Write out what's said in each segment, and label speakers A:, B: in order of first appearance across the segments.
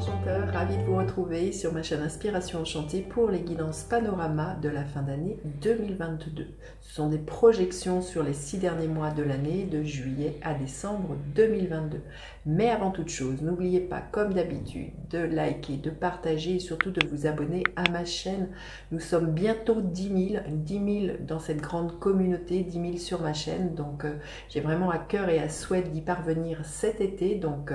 A: enchanteurs, ravie de vous retrouver sur ma chaîne Inspiration Enchantée pour les guidances panorama de la fin d'année 2022. Ce sont des projections sur les 6 derniers mois de l'année, de juillet à décembre 2022. Mais avant toute chose, n'oubliez pas, comme d'habitude, de liker, de partager et surtout de vous abonner à ma chaîne. Nous sommes bientôt 10 000 dans cette grande communauté, 10 000 sur ma chaîne. Donc j'ai vraiment à cœur et à souhait d'y parvenir cet été. Donc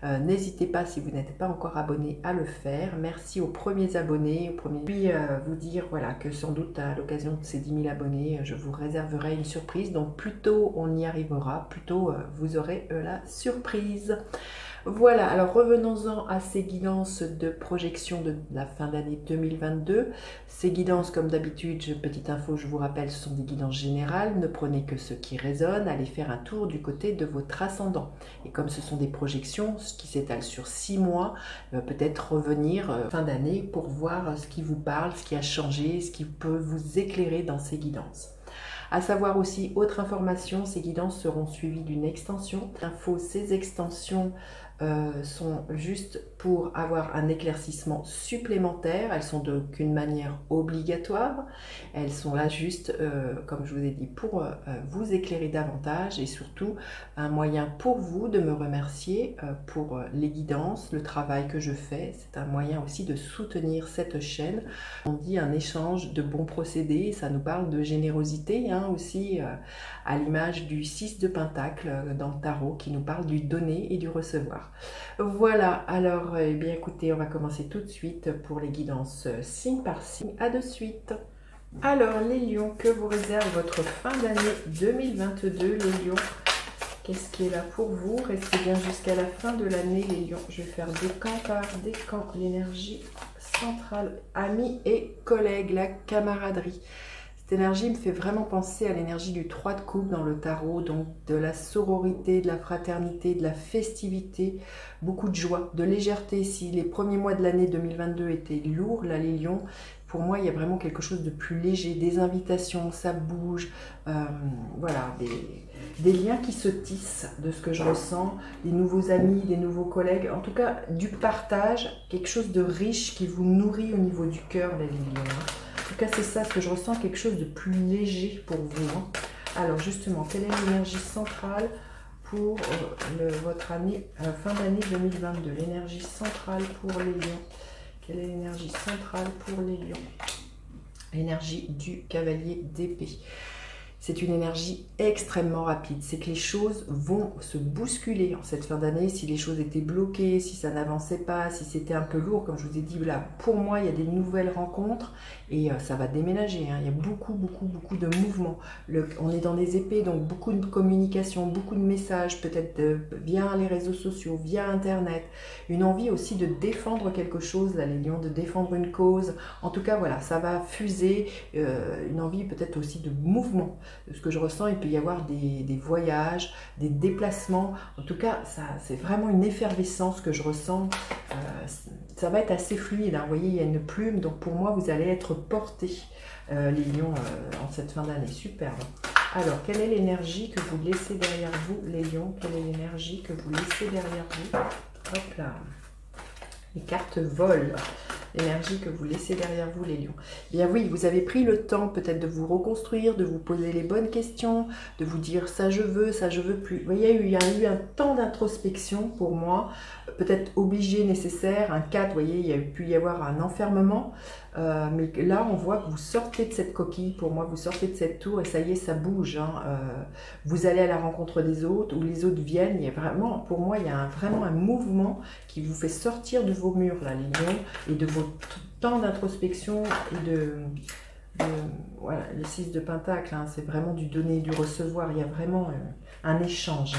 A: n'hésitez pas, si vous n'êtes pas encore abonné, à le faire. Merci aux premiers abonnés. Puis vous dire voilà, que sans doute à l'occasion de ces 10 000 abonnés, je vous réserverai une surprise. Donc plus tôt on y arrivera, plus tôt vous aurez la surprise. Voilà, alors revenons-en à ces guidances de projection de la fin d'année 2022. Ces guidances, comme d'habitude, petite info, je vous rappelle, ce sont des guidances générales. Ne prenez que ce qui résonne. Allez faire un tour du côté de votre ascendant. Et comme ce sont des projections, ce qui s'étale sur 6 mois, peut-être revenir fin d'année pour voir ce qui vous parle, ce qui a changé, ce qui peut vous éclairer dans ces guidances. À savoir aussi, autre information, ces guidances seront suivies d'une extension. Ces extensions sont juste pour avoir un éclaircissement supplémentaire. Elles sont d'aucune manière obligatoires. Elles sont là juste, comme je vous ai dit, pour vous éclairer davantage et surtout un moyen pour vous de me remercier pour les guidances, le travail que je fais. C'est un moyen aussi de soutenir cette chaîne. On dit un échange de bons procédés. Ça nous parle de générosité aussi, à l'image du 6 de Pentacle dans le tarot qui nous parle du donner et du recevoir. Voilà, alors eh bien écoutez, on va commencer tout de suite pour les guidances signe par signe. À de suite. Alors les lions, que vous réserve votre fin d'année 2022, les lions? Qu'est-ce qui est là pour vous? Restez bien jusqu'à la fin de l'année, les lions. Je vais faire décan par décan, l'énergie centrale, amis et collègues, la camaraderie. Cette énergie me fait vraiment penser à l'énergie du 3 de coupe dans le tarot, donc de la sororité, de la fraternité, de la festivité, beaucoup de joie, de légèreté. Si les premiers mois de l'année 2022 étaient lourds, là les lions, pour moi il y a vraiment quelque chose de plus léger, des invitations, ça bouge, voilà, des liens qui se tissent de ce que je ressens, des nouveaux amis, des nouveaux collègues, en tout cas du partage, quelque chose de riche qui vous nourrit au niveau du cœur, les lions. En tout cas, c'est ça ce que je ressens, quelque chose de plus léger pour vous. Alors justement, quelle est l'énergie centrale pour votre année, fin d'année 2022? L'énergie centrale pour les lions. Quelle est l'énergie centrale pour les lions? L'énergie du cavalier d'épée. C'est une énergie extrêmement rapide. C'est que les choses vont se bousculer en cette fin d'année. Si les choses étaient bloquées, si ça n'avançait pas, si c'était un peu lourd, comme je vous ai dit, là, pour moi, il y a des nouvelles rencontres et ça va déménager. Il y a beaucoup de mouvements. On est dans des épées, donc beaucoup de communication, beaucoup de messages, peut-être via les réseaux sociaux, via Internet. Une envie aussi de défendre quelque chose, là, les lions, de défendre une cause. En tout cas, voilà, ça va fuser. Une envie peut-être aussi de mouvement. Ce que je ressens, il peut y avoir des voyages, des déplacements. En tout cas, c'est vraiment une effervescence que je ressens. Ça va être assez fluide. Vous voyez, il y a une plume. Donc pour moi, vous allez être portés, les lions, en cette fin d'année. Superbe. Alors, quelle est l'énergie que vous laissez derrière vous, les lions? Quelle est l'énergie que vous laissez derrière vous? Hop là. Les cartes volent. L'énergie que vous laissez derrière vous, les lions. Eh bien oui, vous avez pris le temps peut-être de vous reconstruire, de vous poser les bonnes questions, de vous dire ça je veux plus. Vous voyez, il y a eu un temps d'introspection pour moi, peut-être obligé, nécessaire, un 4, vous voyez, il y a pu y avoir un enfermement, mais là on voit que vous sortez de cette coquille, pour moi vous sortez de cette tour et ça y est, ça bouge. Vous allez à la rencontre des autres, ou les autres viennent, il y a vraiment, pour moi il y a vraiment un mouvement qui vous fait sortir de vos murs, là, les lions, et de vos temps d'introspection et voilà, le 6 de Pentacle, c'est vraiment du donner et du recevoir. Il y a vraiment un échange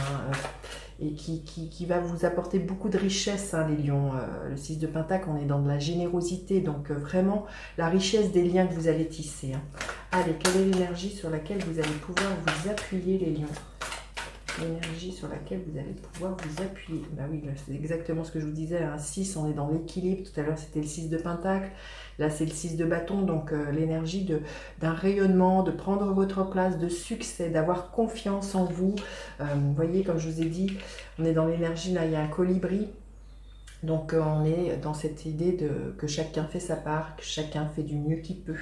A: et qui va vous apporter beaucoup de richesse, les lions. Le 6 de Pentacle, on est dans de la générosité, donc vraiment la richesse des liens que vous allez tisser. Allez, quelle est l'énergie sur laquelle vous allez pouvoir vous appuyer, les lions? L'énergie sur laquelle vous allez pouvoir vous appuyer. Bah oui, c'est exactement ce que je vous disais. Un 6, on est dans l'équilibre. Tout à l'heure, c'était le 6 de Pentacle. Là, c'est le 6 de bâton. Donc, l'énergie d'un rayonnement, de prendre votre place, de succès, d'avoir confiance en vous. Vous voyez, comme je vous ai dit, on est dans l'énergie. Là, il y a un colibri. Donc on est dans cette idée que chacun fait sa part, que chacun fait du mieux qu'il peut.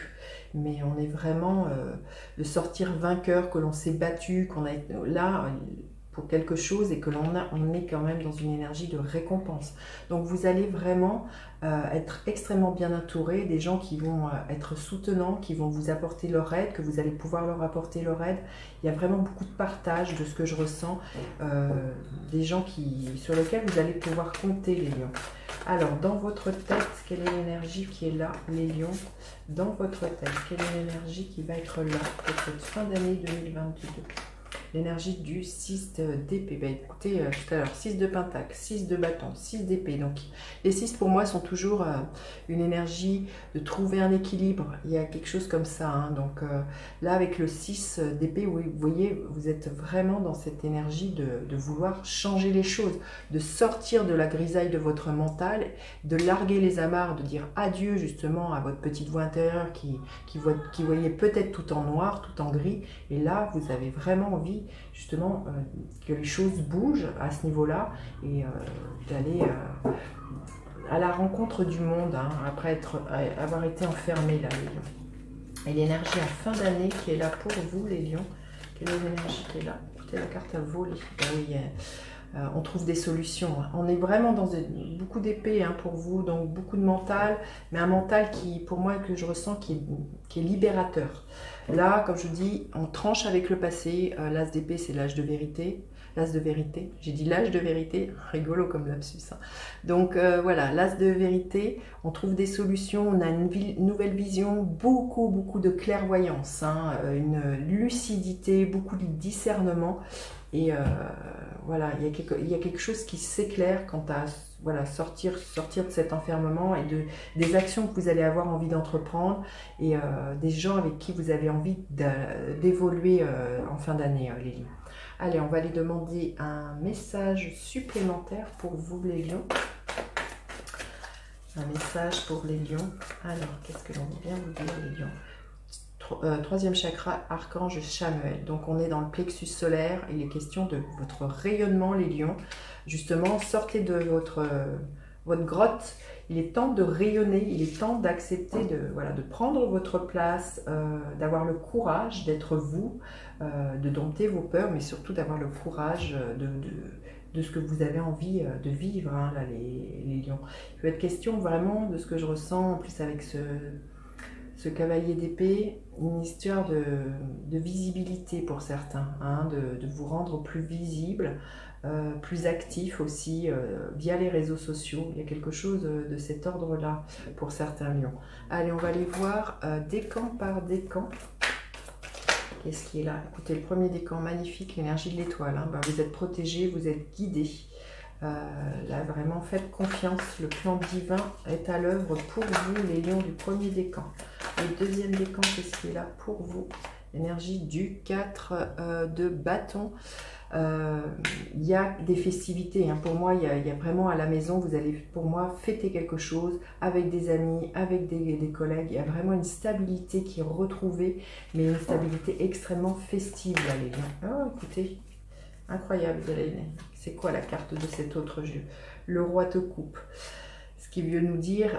A: Mais on est vraiment de sortir vainqueur, que l'on s'est battu, qu'on a là pour quelque chose et que on est quand même dans une énergie de récompense. Donc vous allez vraiment être extrêmement bien entouré, des gens qui vont être soutenants, qui vont vous apporter leur aide, que vous allez pouvoir leur apporter leur aide. Il y a vraiment beaucoup de partage de ce que je ressens, des gens sur lesquels vous allez pouvoir compter, les lions. Alors, dans votre tête, quelle est l'énergie qui est là, les lions? Dans votre tête, quelle est l'énergie qui va être là pour cette fin d'année 2022? L'énergie du 6 d'épée. Ben, écoutez, tout à l'heure, 6 de pentacle, 6 de bâton, 6 d'épée. Donc, les 6 pour moi sont toujours une énergie de trouver un équilibre. Il y a quelque chose comme ça. Hein. Donc, là, avec le 6 d'épée, oui, vous voyez, vous êtes vraiment dans cette énergie de vouloir changer les choses, de sortir de la grisaille de votre mental, de larguer les amarres, de dire adieu justement à votre petite voix intérieure qui voyait peut-être tout en noir, tout en gris. Et là, vous avez vraiment envie justement que les choses bougent à ce niveau-là et d'aller à la rencontre du monde, hein, après avoir été enfermé là, les lions. Et l'énergie en fin d'année qui est là pour vous, les lions, quelle est l'énergie qui est là? Écoutez, la carte à voler. Ben oui, on trouve des solutions. On est vraiment dans beaucoup d'épée hein, pour vous, donc beaucoup de mental, mais un mental qui, pour moi, que je ressens qui est libérateur. Là, comme je vous dis, on tranche avec le passé. L'as d'épée, c'est l'âge de vérité. L'as de vérité. J'ai dit l'âge de vérité. Rigolo comme lapsus. Hein. Donc voilà, l'as de vérité. On trouve des solutions. On a une nouvelle vision. Beaucoup de clairvoyance. Hein, une lucidité. Beaucoup de discernement. Et voilà, il y a quelque chose qui s'éclaire quant à voilà, sortir de cet enfermement et des actions que vous allez avoir envie d'entreprendre et des gens avec qui vous avez envie d'évoluer en fin d'année, les lions. Allez, on va aller demander un message supplémentaire pour vous, les lions. Un message pour les lions. Alors, qu'est-ce que l'on vient vous dire, les lions? Troisième chakra, archange Chamuel. Donc on est dans le plexus solaire. Il est question de votre rayonnement, les lions. Justement, sortez de votre grotte. Il est temps de rayonner. Il est temps d'accepter de prendre votre place, d'avoir le courage d'être vous, de dompter vos peurs, mais surtout d'avoir le courage de ce que vous avez envie de vivre, hein, là, les lions. Il peut être question vraiment de ce que je ressens, en plus avec ce cavalier d'épée, une histoire de visibilité pour certains, hein, de vous rendre plus visible, plus actif aussi via les réseaux sociaux. Il y a quelque chose de cet ordre-là pour certains lions. Allez, on va aller voir décan par décan. Qu'est-ce qui est là? Écoutez, le premier décan, magnifique, l'énergie de l'étoile. Hein. Ben, vous êtes protégé, vous êtes guidé. Là, vraiment, faites confiance. Le plan divin est à l'œuvre pour vous, les lions du premier décan. Le deuxième décan, qu'est-ce qui est là pour vous? L'énergie du 4 de bâton. Il y a des festivités. Hein. Pour moi, il y a vraiment à la maison, vous allez, pour moi, fêter quelque chose avec des amis, avec des collègues. Il y a vraiment une stabilité qui est retrouvée, mais une stabilité extrêmement festive, là, les lions. Oh, écoutez, incroyable. C'est quoi la carte de cet autre jeu? Le roi de coupe. Ce qui veut nous dire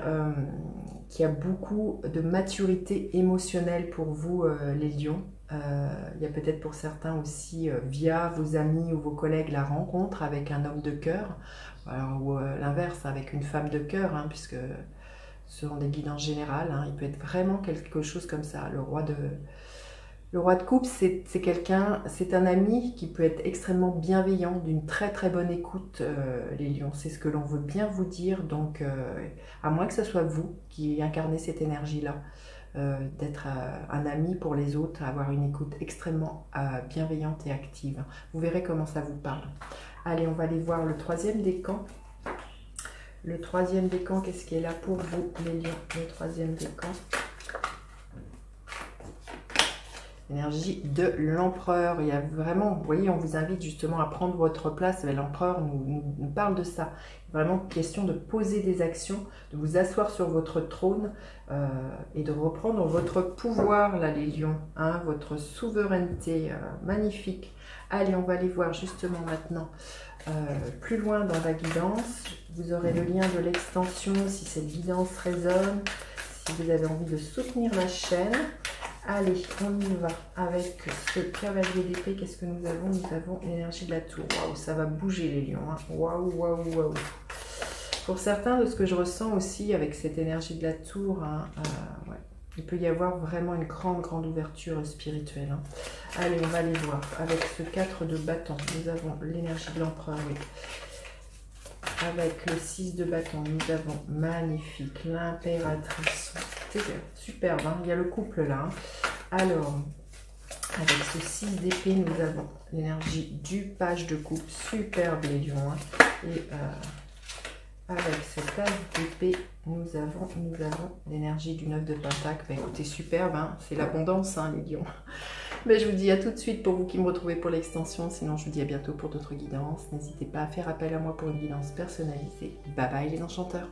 A: qu'il y a beaucoup de maturité émotionnelle pour vous, les lions. Il y a peut-être pour certains aussi, via vos amis ou vos collègues, la rencontre avec un homme de cœur, ou l'inverse, avec une femme de cœur, hein, puisque ce sont des guides en général. Hein, il peut être vraiment quelque chose comme ça. Le roi de coupe, c'est quelqu'un, c'est un ami qui peut être extrêmement bienveillant, d'une très bonne écoute, les lions. C'est ce que l'on veut bien vous dire. Donc, à moins que ce soit vous qui incarnez cette énergie-là, d'être un ami pour les autres, avoir une écoute extrêmement bienveillante et active. Vous verrez comment ça vous parle. Allez, on va aller voir le troisième décan. Le troisième décan, qu'est-ce qui est là pour vous, les lions? Le troisième décan. L'énergie de l'empereur. Il y a vraiment, vous voyez, on vous invite justement à prendre votre place. L'empereur nous parle de ça. Vraiment question de poser des actions, de vous asseoir sur votre trône et de reprendre votre pouvoir, là, les lions, hein, votre souveraineté magnifique. Allez, on va aller voir justement maintenant plus loin dans la guidance. Vous aurez le lien de l'extension si cette guidance résonne, si vous avez envie de soutenir la chaîne. Allez, on y va avec ce cavalier d'épée. Qu'est-ce que nous avons? Nous avons l'énergie de la tour. Waouh, ça va bouger les lions. Hein. Waouh, waouh, waouh. Pour certains, de ce que je ressens aussi avec cette énergie de la tour, hein, ouais, il peut y avoir vraiment une grande ouverture spirituelle. Hein. Allez, on va aller voir. Avec ce 4 de bâton, nous avons l'énergie de l'empereur. Oui. Avec le 6 de bâton, nous avons magnifique, l'impératrice. C'est superbe, hein, il y a le couple là. Hein. Alors, avec ce 6 d'épée, nous avons l'énergie du page de coupe. Superbe les lions. Hein. Et avec cette as d'épée, nous avons l'énergie du 9 de pentacle. Bah, écoutez, superbe, hein, c'est l'abondance, hein, les lions. Mais je vous dis à tout de suite pour vous qui me retrouvez pour l'extension. Sinon, je vous dis à bientôt pour d'autres guidances. N'hésitez pas à faire appel à moi pour une guidance personnalisée. Bye bye les enchanteurs.